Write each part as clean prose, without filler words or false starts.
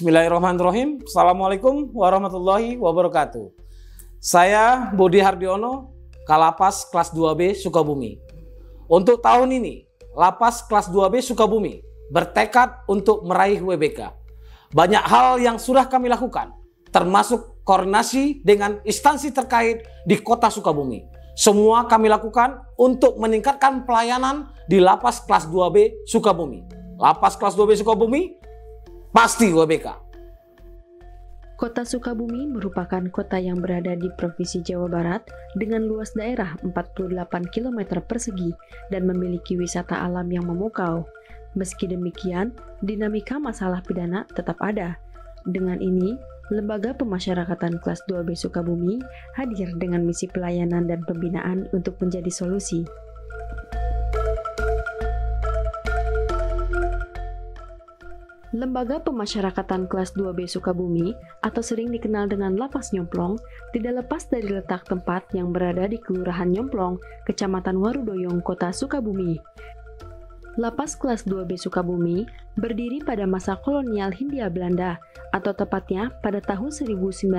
Bismillahirrahmanirrahim. Assalamualaikum warahmatullahi wabarakatuh. Saya Budi Hardiono, Kalapas kelas 2B Sukabumi. Untuk tahun ini, Lapas kelas 2B Sukabumi bertekad untuk meraih WBK. Banyak hal yang sudah kami lakukan, termasuk koordinasi dengan instansi terkait di kota Sukabumi. Semua kami lakukan untuk meningkatkan pelayanan di Lapas kelas 2B Sukabumi. Lapas kelas 2B Sukabumi pasti WBK. Kota Sukabumi merupakan kota yang berada di Provinsi Jawa Barat dengan luas daerah 48 km persegi dan memiliki wisata alam yang memukau. Meski demikian, dinamika masalah pidana tetap ada. Dengan ini, Lembaga Pemasyarakatan Kelas 2B Sukabumi hadir dengan misi pelayanan dan pembinaan untuk menjadi solusi. Lembaga Pemasyarakatan Kelas 2B Sukabumi atau sering dikenal dengan Lapas Nyomplong tidak lepas dari letak tempat yang berada di Kelurahan Nyomplong, Kecamatan Warudoyong, Kota Sukabumi. Lapas Kelas 2B Sukabumi berdiri pada masa kolonial Hindia Belanda atau tepatnya pada tahun 1908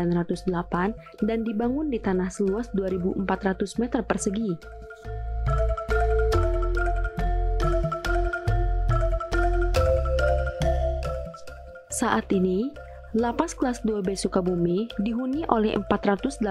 dan dibangun di tanah seluas 2.400 meter persegi. Saat ini, Lapas Kelas 2B Sukabumi dihuni oleh 486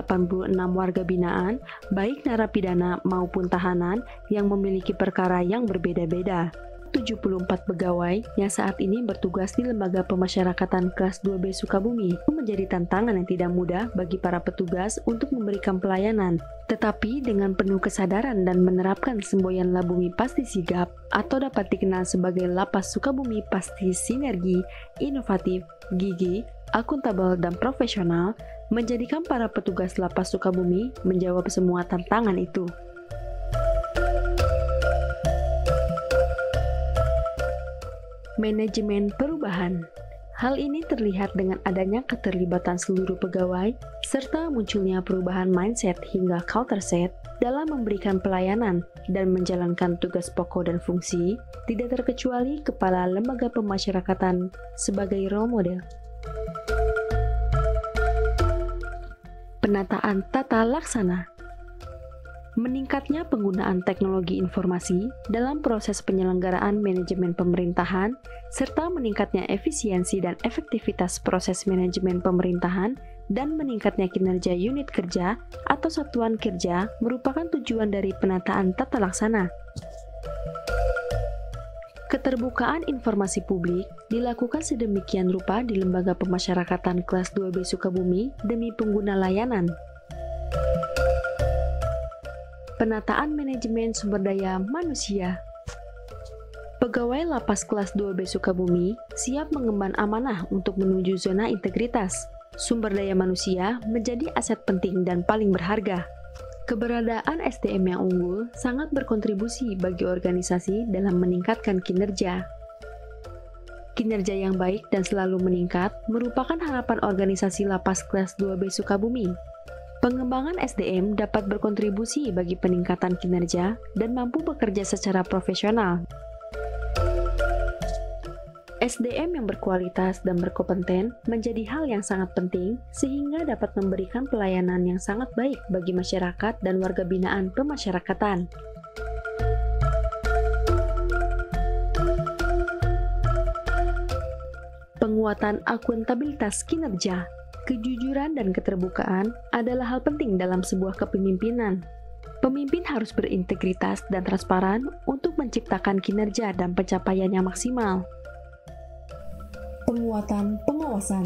warga binaan, baik narapidana maupun tahanan yang memiliki perkara yang berbeda-beda. 74 pegawai yang saat ini bertugas di Lembaga Pemasyarakatan Kelas 2B Sukabumi menjadi tantangan yang tidak mudah bagi para petugas untuk memberikan pelayanan. Tetapi dengan penuh kesadaran dan menerapkan semboyan Labumi Pasti Sigap atau dapat dikenal sebagai Lapas Sukabumi Pasti Sinergi, inovatif, gigih, akuntabel, dan profesional, menjadikan para petugas Lapas Sukabumi menjawab semua tantangan itu. Manajemen perubahan. Hal ini terlihat dengan adanya keterlibatan seluruh pegawai serta munculnya perubahan mindset hingga culture set dalam memberikan pelayanan dan menjalankan tugas pokok dan fungsi, tidak terkecuali Kepala Lembaga Pemasyarakatan sebagai role model. Penataan tata laksana. Meningkatnya penggunaan teknologi informasi dalam proses penyelenggaraan manajemen pemerintahan, serta meningkatnya efisiensi dan efektivitas proses manajemen pemerintahan, dan meningkatnya kinerja unit kerja atau satuan kerja merupakan tujuan dari penataan tata laksana. Keterbukaan informasi publik dilakukan sedemikian rupa di Lembaga Pemasyarakatan Kelas 2B Sukabumi demi pengguna layanan. Penataan manajemen sumber daya manusia. Pegawai Lapas Kelas 2B Sukabumi siap mengemban amanah untuk menuju zona integritas. Sumber daya manusia menjadi aset penting dan paling berharga. Keberadaan SDM yang unggul sangat berkontribusi bagi organisasi dalam meningkatkan kinerja. Kinerja yang baik dan selalu meningkat merupakan harapan organisasi Lapas Kelas 2B Sukabumi. Pengembangan SDM dapat berkontribusi bagi peningkatan kinerja dan mampu bekerja secara profesional. SDM yang berkualitas dan berkompeten menjadi hal yang sangat penting sehingga dapat memberikan pelayanan yang sangat baik bagi masyarakat dan warga binaan pemasyarakatan. Penguatan akuntabilitas kinerja. Kejujuran dan keterbukaan adalah hal penting dalam sebuah kepemimpinan. Pemimpin harus berintegritas dan transparan untuk menciptakan kinerja dan pencapaian yang maksimal. Penguatan pengawasan.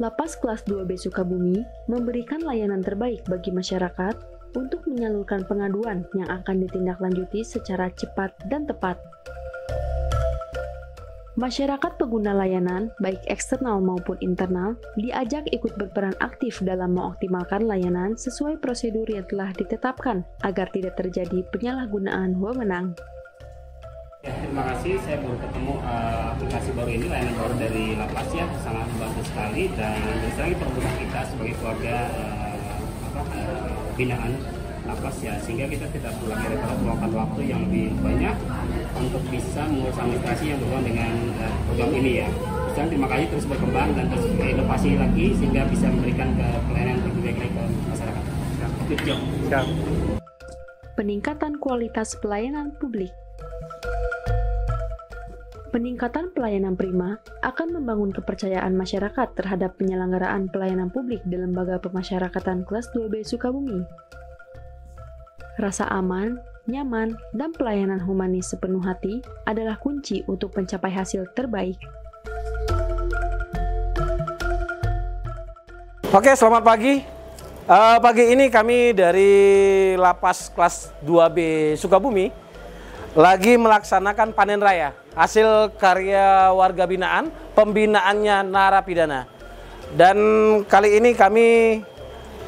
Lapas Kelas 2B Sukabumi memberikan layanan terbaik bagi masyarakat untuk menyalurkan pengaduan yang akan ditindaklanjuti secara cepat dan tepat. Masyarakat pengguna layanan, baik eksternal maupun internal, diajak ikut berperan aktif dalam mengoptimalkan layanan sesuai prosedur yang telah ditetapkan agar tidak terjadi penyalahgunaan wewenang. Ya, terima kasih. Saya baru ketemu aplikasi baru ini, layanan baru dari Lapas ya, sangat membantu sekali dan lagi program kita sebagai keluarga binaan lapas ya, sehingga kita tidak perlu lagi meluangkan waktu yang lebih banyak untuk bisa mengurus administrasi yang berhubungan dengan program ini ya. Dan terima kasih terus berkembang dan terus berinovasi lagi sehingga bisa memberikan pelayanan yang lebih baik lagi ke masyarakat. Siap. Peningkatan kualitas pelayanan publik. Peningkatan pelayanan prima akan membangun kepercayaan masyarakat terhadap penyelenggaraan pelayanan publik di Lembaga Pemasyarakatan Kelas 2B Sukabumi. Rasa aman, nyaman, dan pelayanan humanis sepenuh hati adalah kunci untuk mencapai hasil terbaik. Oke, selamat pagi. Pagi ini kami dari Lapas Kelas 2B Sukabumi lagi melaksanakan panen raya hasil karya warga binaan, pembinaannya narapidana. Dan kali ini kami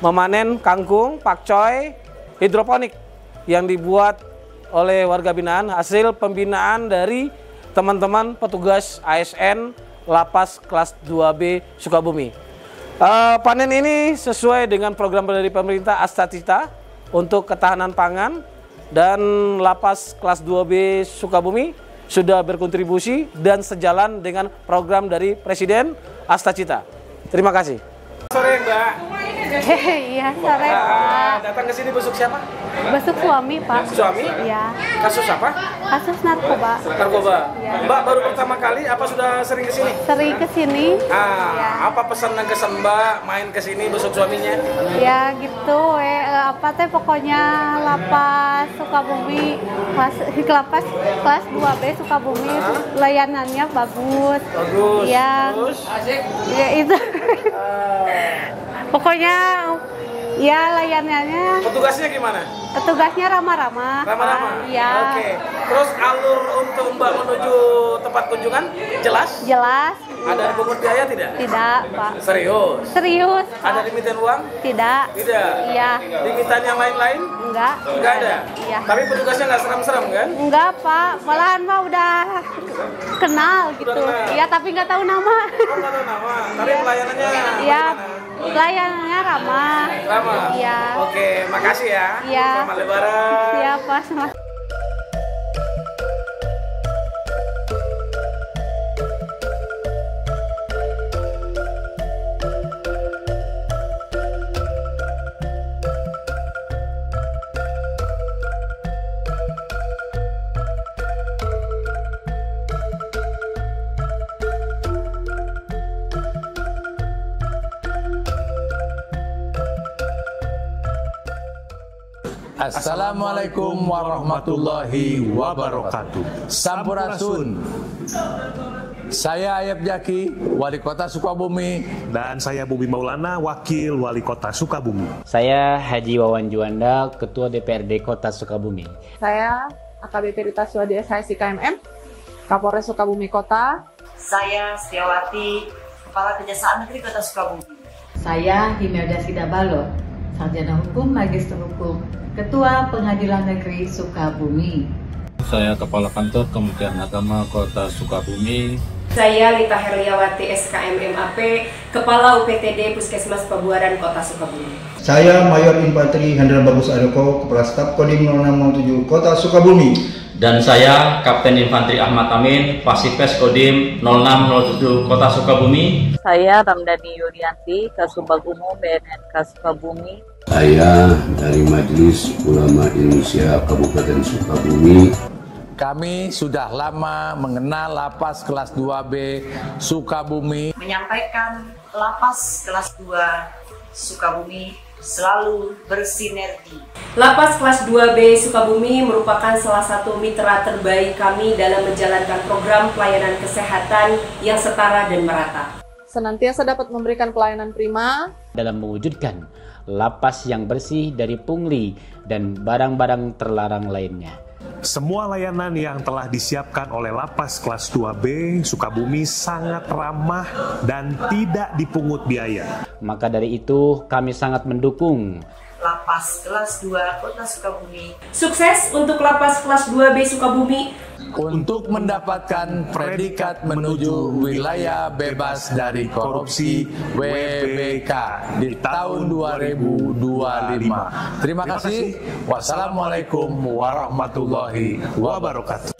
memanen kangkung, pakcoy, hidroponik yang dibuat oleh warga binaan, hasil pembinaan dari teman-teman petugas ASN Lapas Kelas 2B Sukabumi. Panen ini sesuai dengan program dari pemerintah Astacita untuk ketahanan pangan, dan Lapas Kelas 2B Sukabumi sudah berkontribusi dan sejalan dengan program dari Presiden Astacita. Terima kasih. Sore Mbak. Iya, sore Pak. Datang ke sini besok siapa? Besok suami Pak. Suami? Iya. Kasus apa? Kasus narkoba. Narkoba. Ya. Mbak baru pertama kali apa sudah sering ke sini? Sering ke sini. Ya. Apa pesan dan kesan Mbak main ke sini besok suaminya? Ya gitu, apa teh pokoknya Lapas Sukabumi kelas 2B Sukabumi layanannya bagus. Bagus. Ya. Terus? Ya itu. Pokoknya ya layanannya. Petugasnya gimana? Petugasnya ramah-ramah. Ramah-ramah? Iya. Oke. Terus alur untuk Mbak menuju tempat kunjungan jelas? Jelas. Ada dipungut biaya tidak? Tidak, Pak. Serius? Serius. Ada limitan uang? Tidak. Tidak? Iya. Limitan yang lain-lain? Enggak. Enggak ada? Iya. Tapi petugasnya nggak serem-serem kan? Enggak, Pak. Malahan Pak udah kenal gitu. kenal. Iya, tapi nggak tahu nama. Oh, nggak tahu nama. Tapi pelayanannya Iya. bagaimana? Pelayanannya ramah. Ramah? Iya. Oke, makasih ya. Iya. Selamat Lebaran. Siapa sama? Assalamualaikum warahmatullahi wabarakatuh. Sampurasun. Saya Ayab Jaki, Wali Kota Sukabumi. Dan saya Bobi Maulana, Wakil Wali Kota Sukabumi. Saya Haji Wawan Juanda, Ketua DPRD Kota Sukabumi. Saya AKBP Rita Suwadi SHSI KMM, Kapolres Sukabumi Kota. Saya Setiawati, Kepala Kejaksaan Negeri Kota Sukabumi. Saya Himelda Sidabalo, Sarjana Hukum, Magister Hukum, Ketua Pengadilan Negeri Sukabumi. Saya Kepala Kantor Kementerian Agama Kota Sukabumi. Saya Lita Herliawati SKMMAP, Kepala UPTD Puskesmas Pabuaran Kota Sukabumi. Saya Mayor Infanteri Hendra Bagus Adoko, Kepala Staf Kodim 0607 Kota Sukabumi. Dan saya Kapten Infanteri Ahmad Amin, Pasifes Kodim 0607 Kota Sukabumi. Saya Ramdhani Yulianti, Kasubag Umum BNN Sukabumi. Saya dari Majelis Ulama Indonesia Kabupaten Sukabumi. Kami sudah lama mengenal Lapas Kelas 2B Sukabumi. Menyampaikan Lapas Kelas 2 Sukabumi selalu bersinergi. Lapas Kelas 2B Sukabumi merupakan salah satu mitra terbaik kami dalam menjalankan program pelayanan kesehatan yang setara dan merata. Senantiasa dapat memberikan pelayanan prima dalam mewujudkan lapas yang bersih dari pungli dan barang-barang terlarang lainnya. Semua layanan yang telah disiapkan oleh Lapas Kelas 2B Sukabumi sangat ramah dan tidak dipungut biaya. Maka dari itu kami sangat mendukung Lapas Lapas kelas 2 Kota Sukabumi. Sukses untuk Lapas kelas 2B Sukabumi untuk mendapatkan predikat menuju wilayah bebas dari korupsi WBK di tahun 2025. Terima kasih. Wassalamualaikum warahmatullahi wabarakatuh.